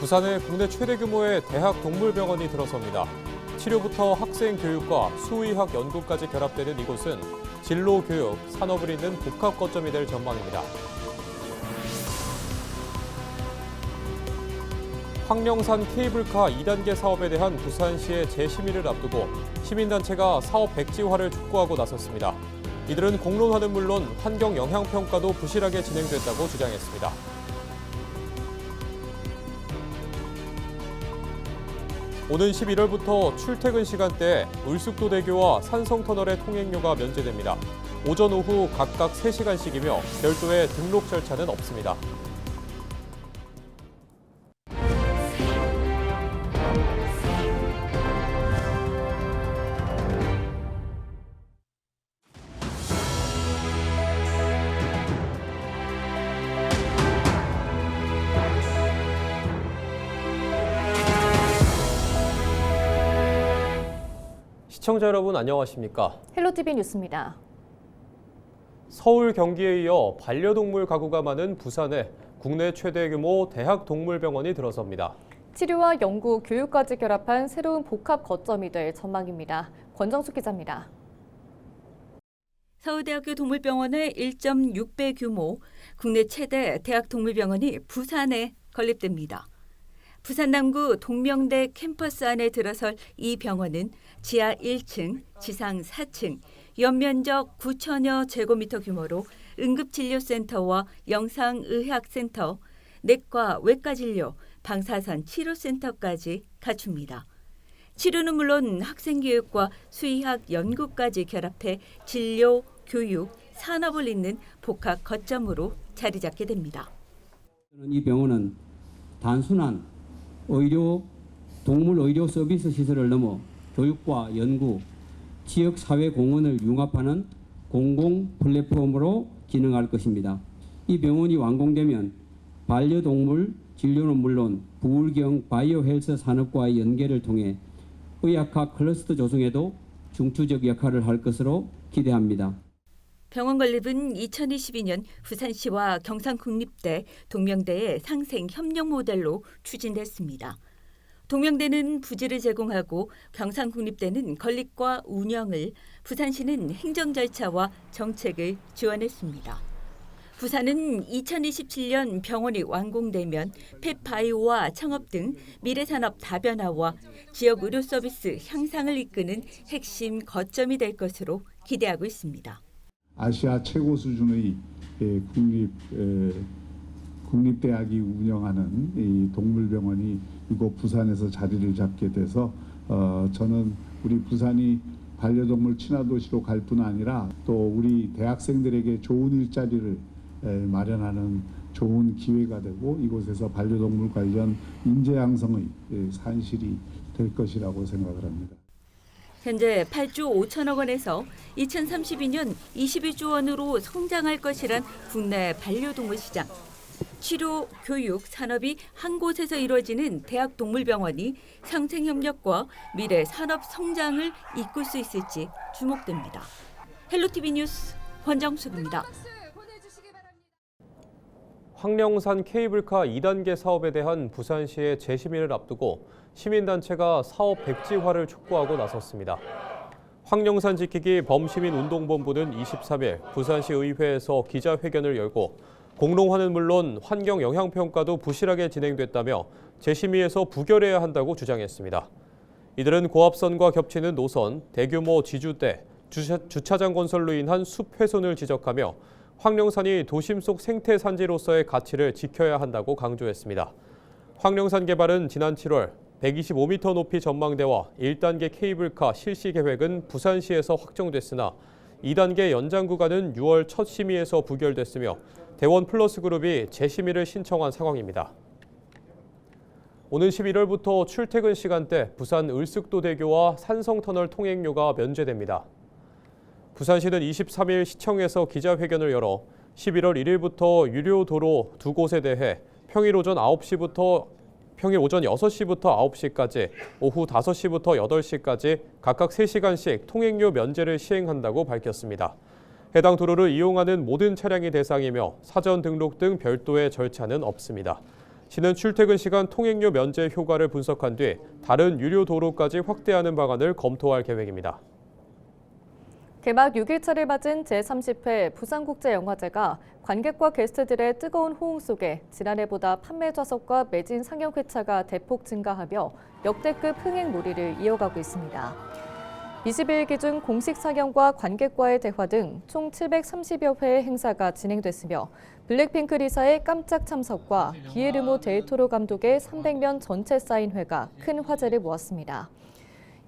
부산에 국내 최대 규모의 대학 동물병원이 들어섭니다. 치료부터 학생 교육과 수의학 연구까지 결합되는 이곳은 진로 교육, 산업을 잇는 복합 거점이 될 전망입니다. 황령산 케이블카 2단계 사업에 대한 부산시의 재심의를 앞두고 시민단체가 사업 백지화를 촉구하고 나섰습니다. 이들은 공론화는 물론 환경 영향 평가도 부실하게 진행됐다고 주장했습니다. 오는 11월부터 출퇴근 시간대에 울숙도대교와 산성터널의 통행료가 면제됩니다. 오전, 오후 각각 3시간씩이며 별도의 등록 절차는 없습니다. 시청자 여러분 안녕하십니까? 헬로티비 뉴스입니다. 서울, 경기에 이어 반려동물 가구가 많은 부산에 국내 최대 규모 대학 동물병원이 들어섭니다. 치료와 연구, 교육까지 결합한 새로운 복합 거점이 될 전망입니다. 권정숙 기자입니다. 서울대학교 동물병원의 1.6배 규모 국내 최대 대학 동물병원이 부산에 건립됩니다. 부산 남구 동명대 캠퍼스 안에 들어설 이 병원은 지하 1층, 지상 4층, 연면적 9천여 제곱미터 규모로 응급진료센터와 영상의학센터, 내과, 외과진료, 방사선 치료센터까지 갖춥니다. 치료는 물론 학생교육과 수의학 연구까지 결합해 진료, 교육, 산업을 잇는 복합 거점으로 자리 잡게 됩니다. 이 병원은 단순한 동물 의료 서비스 시설을 넘어 교육과 연구, 지역 사회 공헌을 융합하는 공공 플랫폼으로 기능할 것입니다. 이 병원이 완공되면 반려동물 진료는 물론 부울경 바이오 헬스 산업과의 연계를 통해 의학학 클러스터 조성에도 중추적 역할을 할 것으로 기대합니다. 병원 건립은 2022년 부산시와 경상국립대, 동명대의 상생 협력 모델로 추진됐습니다. 동명대는 부지를 제공하고 경상국립대는 건립과 운영을, 부산시는 행정 절차와 정책을 지원했습니다. 부산은 2027년 병원이 완공되면 펫바이오와 창업 등 미래산업 다변화와 지역 의료 서비스 향상을 이끄는 핵심 거점이 될 것으로 기대하고 있습니다. 아시아 최고 수준의 국립대학이 운영하는 이 동물병원이 이곳 부산에서 자리를 잡게 돼서 저는 우리 부산이 반려동물 친화도시로 갈 뿐 아니라 또 우리 대학생들에게 좋은 일자리를 마련하는 좋은 기회가 되고 이곳에서 반려동물 관련 인재 양성의 산실이 될 것이라고 생각을 합니다. 현재 8조 5천억 원에서 2032년 21조 원으로 성장할 것이란 국내 반려동물 시장. 치료, 교육, 산업이 한 곳에서 이루어지는 대학동물병원이 상생협력과 미래 산업 성장을 이끌 수 있을지 주목됩니다. 헬로티비 뉴스 권정숙입니다. 황령산 케이블카 2단계 사업에 대한 부산시의 재심의를 앞두고 시민단체가 사업 백지화를 촉구하고 나섰습니다. 황령산 지키기 범시민운동본부는 23일 부산시 의회에서 기자회견을 열고 공론화는 물론 환경 영향 평가도 부실하게 진행됐다며 재심의에서 부결해야 한다고 주장했습니다. 이들은 고압선과 겹치는 노선, 대규모 지주대, 주차장 건설로 인한 숲 훼손을 지적하며 황령산이 도심 속 생태산지로서의 가치를 지켜야 한다고 강조했습니다. 황령산 개발은 지난 7월 125m 높이 전망대와 1단계 케이블카 실시 계획은 부산시에서 확정됐으나 2단계 연장 구간은 6월 첫 심의에서 부결됐으며 대원 플러스 그룹이 재심의를 신청한 상황입니다. 오는 11월부터 출퇴근 시간대 부산 을숙도대교와 산성터널 통행료가 면제됩니다. 부산시는 23일 시청에서 기자회견을 열어 11월 1일부터 유료 도로 두 곳에 대해 평일 오전 6시부터 9시까지, 오후 5시부터 8시까지 각각 3시간씩 통행료 면제를 시행한다고 밝혔습니다. 해당 도로를 이용하는 모든 차량이 대상이며 사전 등록 등 별도의 절차는 없습니다. 시는 출퇴근 시간 통행료 면제 효과를 분석한 뒤 다른 유료 도로까지 확대하는 방안을 검토할 계획입니다. 개막 6일차를 맞은 제30회 부산국제영화제가 관객과 게스트들의 뜨거운 호응 속에 지난해보다 판매 좌석과 매진 상영 회차가 대폭 증가하며 역대급 흥행몰이를 이어가고 있습니다. 20일 기준 공식 상영과 관객과의 대화 등 총 730여 회의 행사가 진행됐으며 블랙핑크 리사의 깜짝 참석과 기에르모 델 토로 감독의 300면 전체 사인회가 큰 화제를 모았습니다.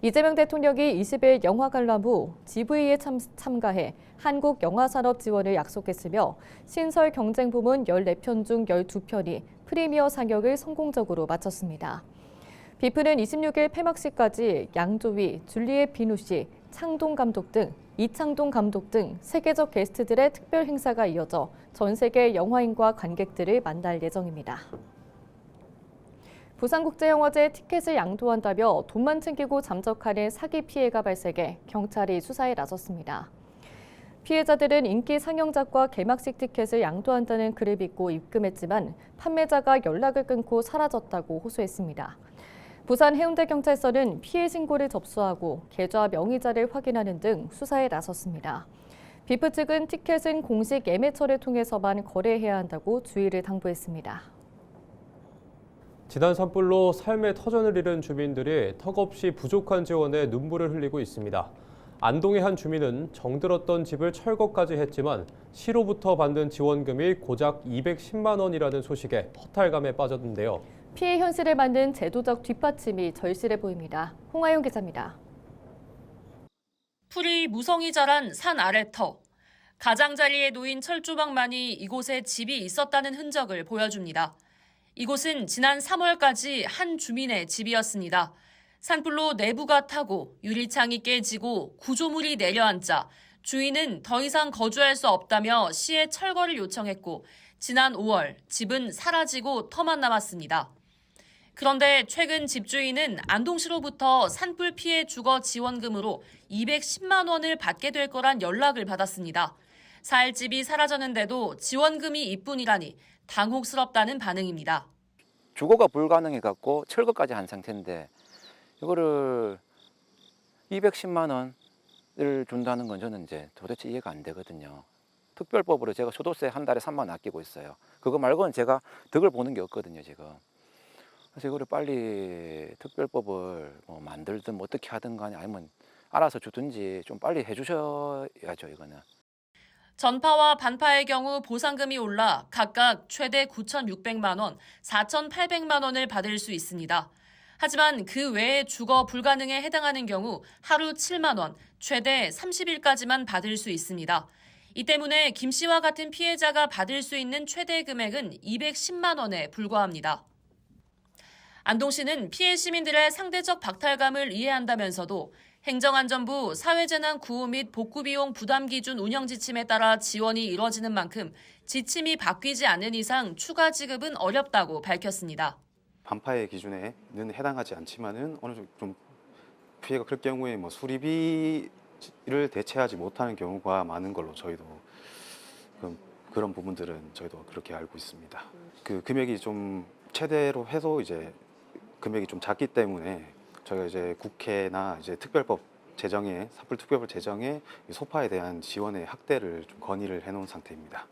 이재명 대통령이 20일 영화 관람 후 GV에 참가해 한국 영화산업 지원을 약속했으며 신설 경쟁 부문 14편 중 12편이 프리미어 상영을 성공적으로 마쳤습니다. 비프는 26일 폐막식까지 양조위, 줄리엣 비누 씨, 창동 감독 등 이창동 감독 등 세계적 게스트들의 특별 행사가 이어져 전 세계 영화인과 관객들을 만날 예정입니다. 부산국제영화제 티켓을 양도한다며 돈만 챙기고 잠적하는 사기 피해가 발생해 경찰이 수사에 나섰습니다. 피해자들은 인기 상영작과 개막식 티켓을 양도한다는 글을 믿고 입금했지만 판매자가 연락을 끊고 사라졌다고 호소했습니다. 부산 해운대경찰서는 피해 신고를 접수하고 계좌 명의자를 확인하는 등 수사에 나섰습니다. 비프 측은 티켓은 공식 예매처를 통해서만 거래해야 한다고 주의를 당부했습니다. 지난 산불로 삶의 터전을 잃은 주민들이 턱없이 부족한 지원에 눈물을 흘리고 있습니다. 안동의 한 주민은 정들었던 집을 철거까지 했지만 시로부터 받는 지원금이 고작 210만 원이라는 소식에 허탈감에 빠졌는데요. 피해 현실을 만든 제도적 뒷받침이 절실해 보입니다. 홍하영 기자입니다. 풀이 무성히 자란 산 아래터. 가장자리에 놓인 철조망만이 이곳에 집이 있었다는 흔적을 보여줍니다. 이곳은 지난 3월까지 한 주민의 집이었습니다. 산불로 내부가 타고 유리창이 깨지고 구조물이 내려앉자 주인은 더 이상 거주할 수 없다며 시에 철거를 요청했고 지난 5월 집은 사라지고 터만 남았습니다. 그런데 최근 집주인은 안동시로부터 산불 피해 주거 지원금으로 210만 원을 받게 될 거란 연락을 받았습니다. 살 집이 사라졌는데도 지원금이 이뿐이라니 당혹스럽다는 반응입니다. 주거가 불가능해갖고 철거까지 한 상태인데 이거를 210만 원을 준다는 건 저는 이제 도대체 이해가 안 되거든요. 특별법으로 제가 초도세 한 달에 3만 원 아끼고 있어요. 그거 말고는 제가 덕을 보는 게 없거든요, 지금. 그래서 이거를 빨리 특별법을 뭐 만들든 뭐 어떻게 하든 간에 아니면 알아서 주든지 좀 빨리 해주셔야죠, 이거는. 전파와 반파의 경우 보상금이 올라 각각 최대 9,600만 원, 4,800만 원을 받을 수 있습니다. 하지만 그 외에 주거 불가능에 해당하는 경우 하루 7만 원, 최대 30일까지만 받을 수 있습니다. 이 때문에 김 씨와 같은 피해자가 받을 수 있는 최대 금액은 210만 원에 불과합니다. 안동시는 피해 시민들의 상대적 박탈감을 이해한다면서도 행정안전부 사회재난 구호 및 복구비용 부담기준 운영 지침에 따라 지원이 이뤄지는 만큼 지침이 바뀌지 않는 이상 추가 지급은 어렵다고 밝혔습니다. 반파의 기준에는 해당하지 않지만은 어느 정도 좀 피해가 클 경우에 뭐 수리비를 대체하지 못하는 경우가 많은 걸로 저희도 그런 부분들은 저희도 그렇게 알고 있습니다. 그 금액이 좀 최대로 해서 이제 금액이 좀 작기 때문에 저희가 이제 국회나 이제 특별법 제정에 산불 특별법 제정에 소파에 대한 지원의 확대를 좀 건의를 해놓은 상태입니다.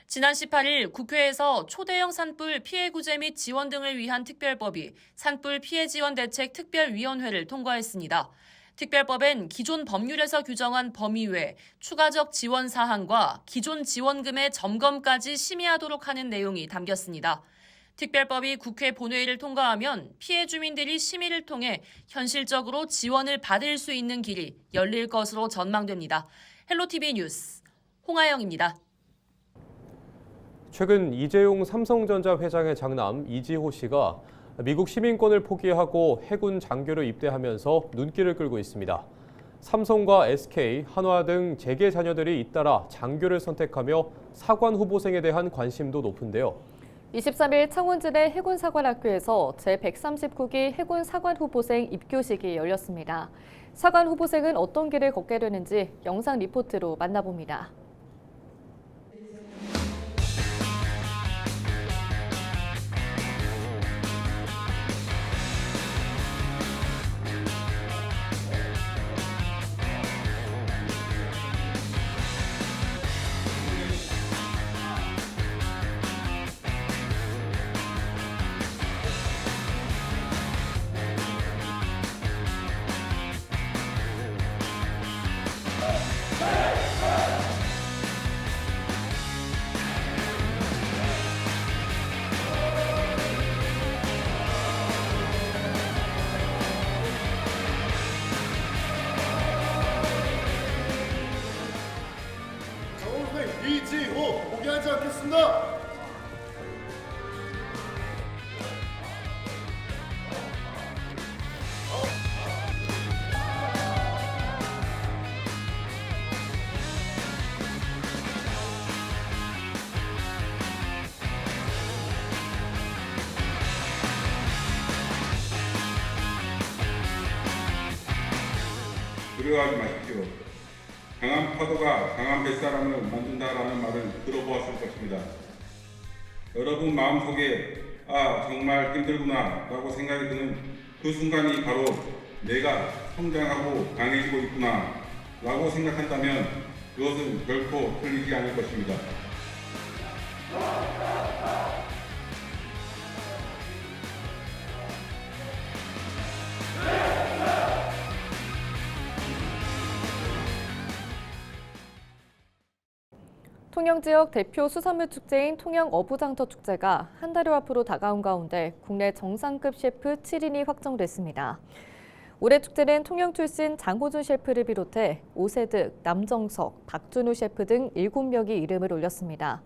지난 18일 국회에서 초대형 산불 피해 구제 및 지원 등을 위한 특별법이 산불 피해 지원 대책 특별위원회를 통과했습니다. 특별법엔 기존 법률에서 규정한 범위 외 추가적 지원 사항과 기존 지원금의 점검까지 심의하도록 하는 내용이 담겼습니다. 특별법이 국회 본회의를 통과하면 피해 주민들이 심의를 통해 현실적으로 지원을 받을 수 있는 길이 열릴 것으로 전망됩니다. 헬로티비 뉴스 홍하영입니다. 최근 이재용 삼성전자 회장의 장남 이지호 씨가 미국 시민권을 포기하고 해군 장교로 입대하면서 눈길을 끌고 있습니다. 삼성과 SK, 한화 등 재계 자녀들이 잇따라 장교를 선택하며 사관 후보생에 대한 관심도 높은데요. 23일 창원지대 해군사관학교에서 제139기 해군사관 후보생 입교식이 열렸습니다. 사관 후보생은 어떤 길을 걷게 되는지 영상 리포트로 만나봅니다. 두려워하지 마십시오. 강한 파도가 강한 뱃사람을 만든다라는 말을 들어보았을 것입니다. 여러분 마음속에 정말 힘들구나 라고 생각이 드는 그 순간이 바로 내가 성장하고 강해지고 있구나 라고 생각한다면 그것은 결코 틀리지 않을 것입니다. 통영 지역 대표 수산물 축제인 통영 어부장터 축제가 한 달여 앞으로 다가온 가운데 국내 정상급 셰프 7인이 확정됐습니다. 올해 축제는 통영 출신 장호준 셰프를 비롯해 오세득, 남정석, 박준우 셰프 등 7명이 이름을 올렸습니다.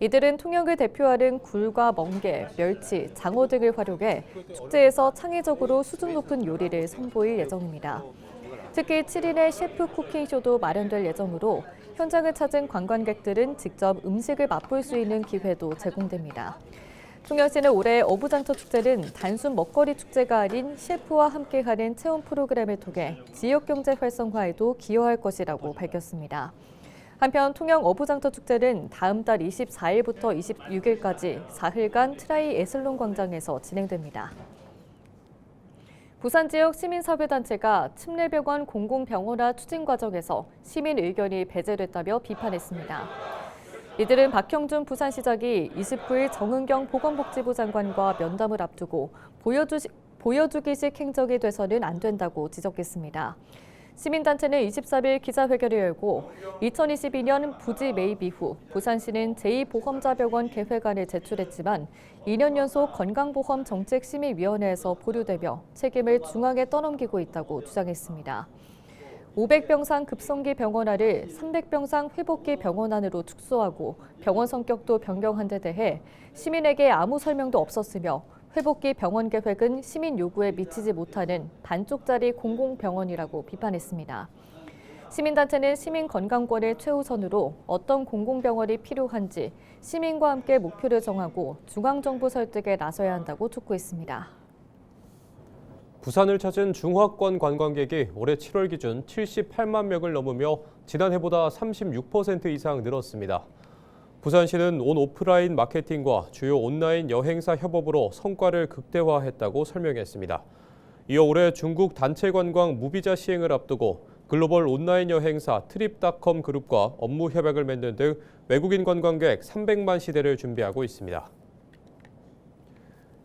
이들은 통영을 대표하는 굴과 멍게, 멸치, 장어 등을 활용해 축제에서 창의적으로 수준 높은 요리를 선보일 예정입니다. 특히 7인의 셰프 쿠킹쇼도 마련될 예정으로 현장을 찾은 관광객들은 직접 음식을 맛볼 수 있는 기회도 제공됩니다. 통영시는 올해 어부장터 축제는 단순 먹거리 축제가 아닌 셰프와 함께하는 체험 프로그램을 통해 지역경제 활성화에도 기여할 것이라고 밝혔습니다. 한편 통영 어부장터 축제는 다음 달 24일부터 26일까지 4일간 트라이 에슬론 광장에서 진행됩니다. 부산 지역 시민사회단체가 침례병원 공공병원화 추진 과정에서 시민 의견이 배제됐다며 비판했습니다. 이들은 박형준 부산시장이 29일 정은경 보건복지부 장관과 면담을 앞두고 보여주기식 행적이 돼서는 안 된다고 지적했습니다. 시민단체는 23일 기자회견을 열고 2022년 부지 매입 이후 부산시는 제2보험자병원 계획안을 제출했지만 2년 연속 건강보험정책심의위원회에서 보류되며 책임을 중앙에 떠넘기고 있다고 주장했습니다. 500병상 급성기 병원화를 300병상 회복기 병원안으로 축소하고 병원 성격도 변경한 데 대해 시민에게 아무 설명도 없었으며 회복기 병원 계획은 시민 요구에 미치지 못하는 반쪽짜리 공공병원이라고 비판했습니다. 시민단체는 시민 건강권을 최우선으로 어떤 공공병원이 필요한지 시민과 함께 목표를 정하고 중앙정부 설득에 나서야 한다고 촉구했습니다. 부산을 찾은 중화권 관광객이 올해 7월 기준 78만 명을 넘으며 지난해보다 36% 이상 늘었습니다. 부산시는 온 오프라인 마케팅과 주요 온라인 여행사 협업으로 성과를 극대화했다고 설명했습니다. 이어 올해 중국 단체 관광 무비자 시행을 앞두고 글로벌 온라인 여행사 트립닷컴 그룹과 업무 협약을 맺는 등 외국인 관광객 300만 시대를 준비하고 있습니다.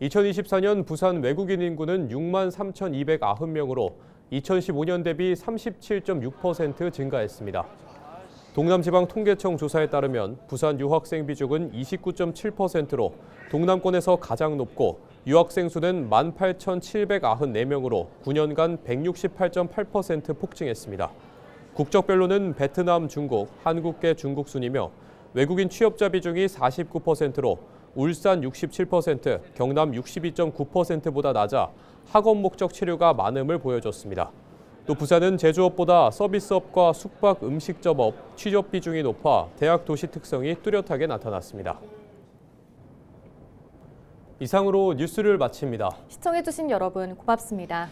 2024년 부산 외국인 인구는 6만 3,290명으로 2015년 대비 37.6% 증가했습니다. 동남지방통계청 조사에 따르면 부산 유학생 비중은 29.7%로 동남권에서 가장 높고 유학생 수는 18,794명으로 9년간 168.8% 폭증했습니다. 국적별로는 베트남, 중국, 한국계 중국 순이며 외국인 취업자 비중이 49%로 울산 67%, 경남 62.9%보다 낮아 학업 목적 체류가 많음을 보여줬습니다. 또 부산은 제조업보다 서비스업과 숙박 음식점업, 취업 비중이 높아 대학 도시 특성이 뚜렷하게 나타났습니다. 이상으로 뉴스를 마칩니다. 시청해주신 여러분 고맙습니다.